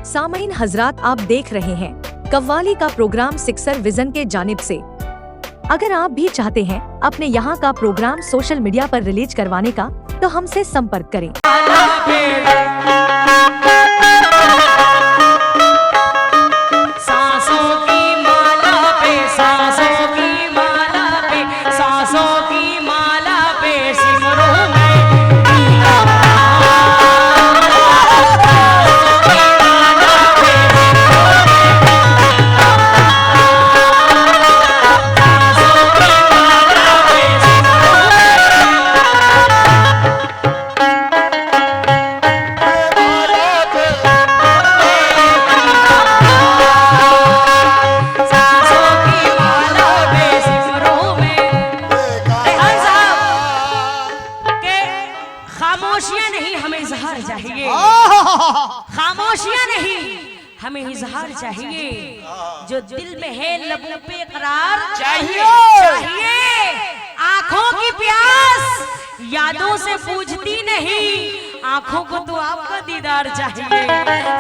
सामईन हजरात, आप देख रहे हैं कव्वाली का प्रोग्राम सिक्सर विजन के जानिब से। अगर आप भी चाहते हैं अपने यहाँ का प्रोग्राम सोशल मीडिया पर रिलीज करवाने का, तो हमसे संपर्क करें। खामोशियां नहीं, हमें इजहार चाहिए। खामोशियां नहीं, हमें इजहार चाहिए। जो दिल में है लबों पे करार चाहिए। आंखों की प्यास यादों से पूछती नहीं, आंखों को तो आपका दीदार चाहिए।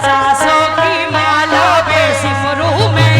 सांसों की माला पे सिमरू में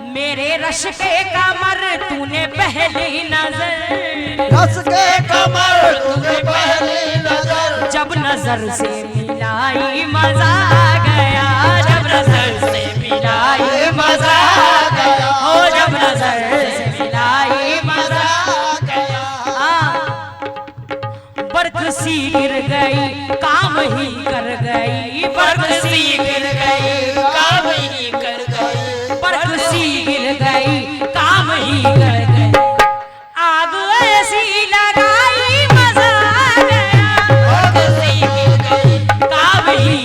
मेरे रश के कमर तूने पहली नजर, रस के कमर तूने पहली नजर, जब नजर से मिलाई मजा गया, जब नजर से मिलाई मजा गया, हो जब नजर से मिलाई मजा गया। बरकसी गिर गई काम ही कर गई, बरकसी गिर गई काम ही कर गई, बरकसी गिर गई काम ही कर गई। आग ऐसी लगाई मजा गया, बरकसी गिर गई काम ही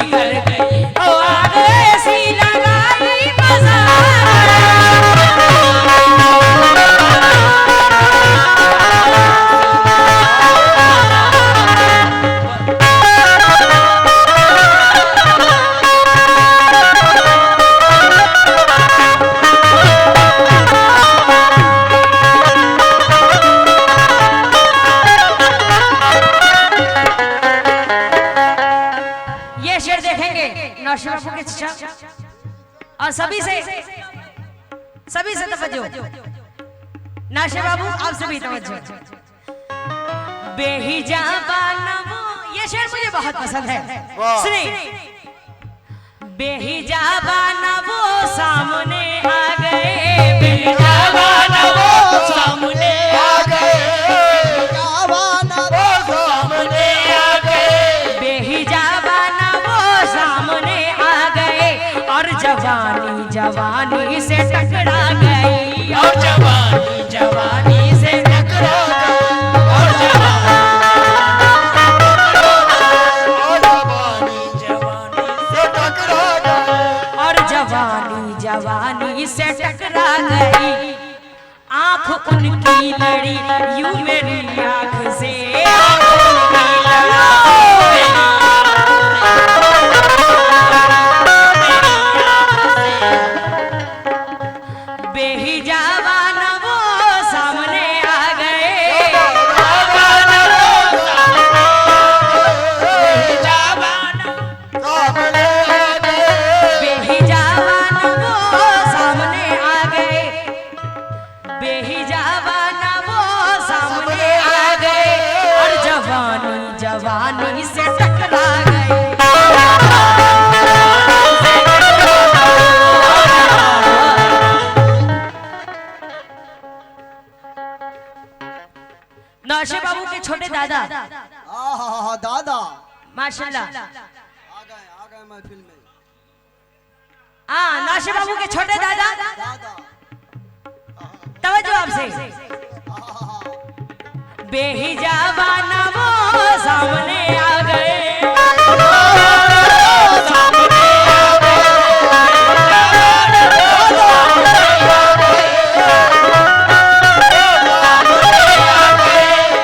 नौशे बाबू के चचा और सभी से तवज्जो। नौशे बाबू आप सभी तवज्जो। बेहिजाबा नवो, ये शेर मुझे बहुत पसंद है। सुनिए। बेहिजाबा नवो सामने आ गए, बेहिजाबा नवो सामने आ गए, सामने आ गए, बेहिजाबा नवो सामने आ गए और जवानी जवानी से टकरा गई, और जवानी जवानी से टकरा गई, और जवानी जवानी से टकरा गई। आंख उनकी लड़ी यूं मेरी आंख से, बेहिजाबा नवो सामने आ गए, बेहिजाबा नवो सामने आ गए और जवानी जवानी से टकरा गए। नौशे बाबू के छोटे दादा, दादा माशाल्लाह, आ गए महफिल में। हाँ, नौशे बाबू के छोटे दादा, तवज्जो आपसे। बेहिजाबा नवो सामने आ गए,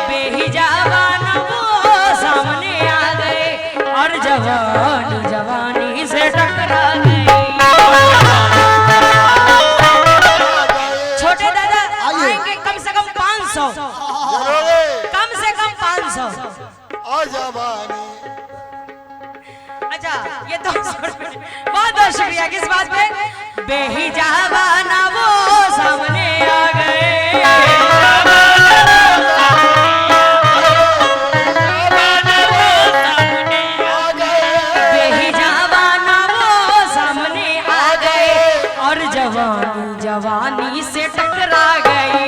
बेहिजाबा नवो सामने आ गए और जवानी जवानी से टकरा गई। छोटे दादा आएंगे कम से कम 500, कम से कम 500। अच्छा, ये तो बहुत बहुत शुक्रिया। किस बात पे? बेहिजाबा नवो सामने आ गए, बेहिजाबा नवो सामने आ गए और जवानी जवानी से टकरा गई।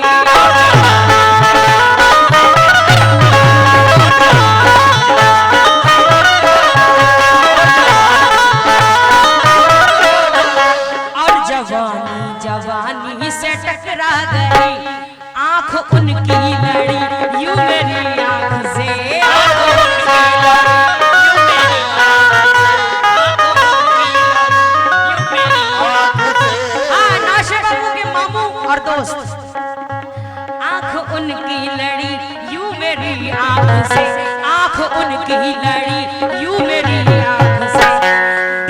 और जवानी जवानी से टकरा गई। आंख उनकी लड़ी यूं मेरी आंख से, हाँ, नौशे बाबू के मामू और दोस्त। आंख उनकी लड़ी यूं मेरी आंख से, आंख उनकी लड़ी यूं मेरी आंख से,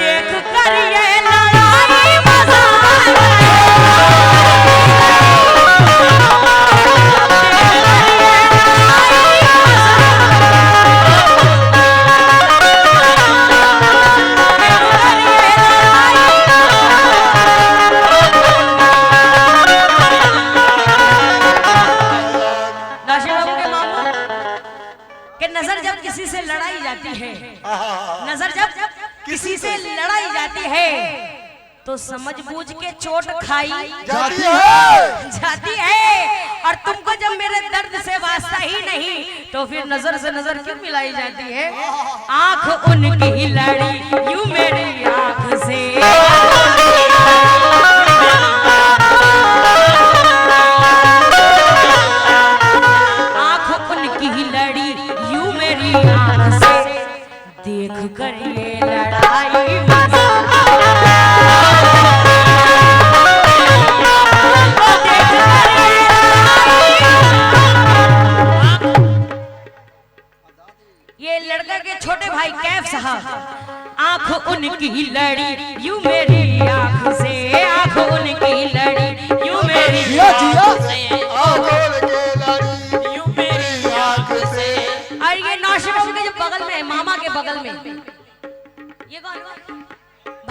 देख कर ये लड़ाई मजा आ नजर जब किसी से लड़ाई जाती है, नजर जब किसी से लड़ाई जाती है तो समझ बूझ के चोट खाई जाती है। और तुमको जब मेरे दर्द से वास्ता ही नहीं तो फिर नजर से नजर क्यों मिलाई जाती है? आंख उनकी लड़ी यूं मेरी आंख से, आंख उनकी लड़ी यूं मेरी आंख से, देख कर ये लड़ाई मजा ये लड़का के छोटे भाई कैफ साहब। आंख उनकी लड़ी यूं मेरी आंख से, आंख उनकी लड़ी यूं मेरी आंख से, यूं मेरी आंख से। और ये नौशे बाबू के जो बगल में है, मामा के बगल में, ये कौन?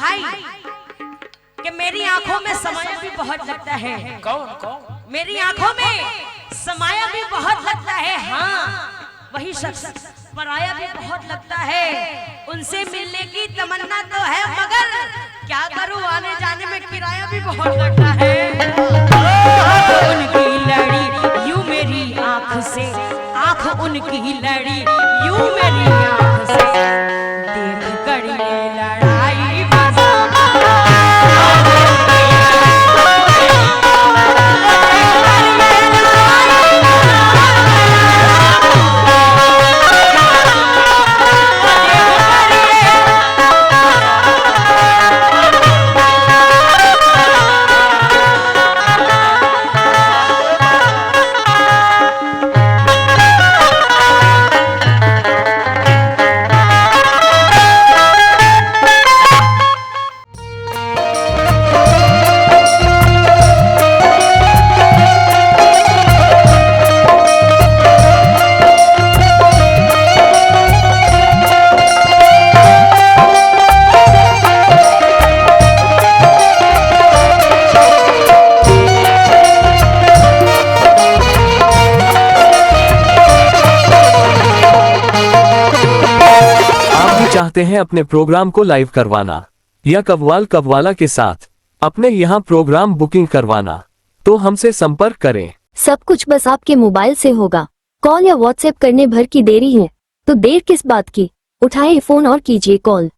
भाई कि मेरी आंखों में समाया भी बहुत लगता है। कौन कौन? मेरी आंखों में समाया भी बहुत लगता है। हाँ, वही शख्स पराया भी बहुत लगता है। उनसे मिलने की तमन्ना तो है, मगर क्या करूं, आने जाने में किराया भी बहुत लगता है। उनकी लड़ी यूं मेरी आंख से, आंख उनकी लड़ी यूं मेरी आंख से, देख कर ये लड़ाई बजा। चाहते हैं अपने प्रोग्राम को लाइव करवाना या कव्वाला के साथ अपने यहाँ प्रोग्राम बुकिंग करवाना, तो हमसे संपर्क करें। सब कुछ बस आपके मोबाइल से होगा। कॉल या व्हाट्सएप करने भर की देरी है तो देर किस बात की, उठाएं फोन और कीजिए कॉल।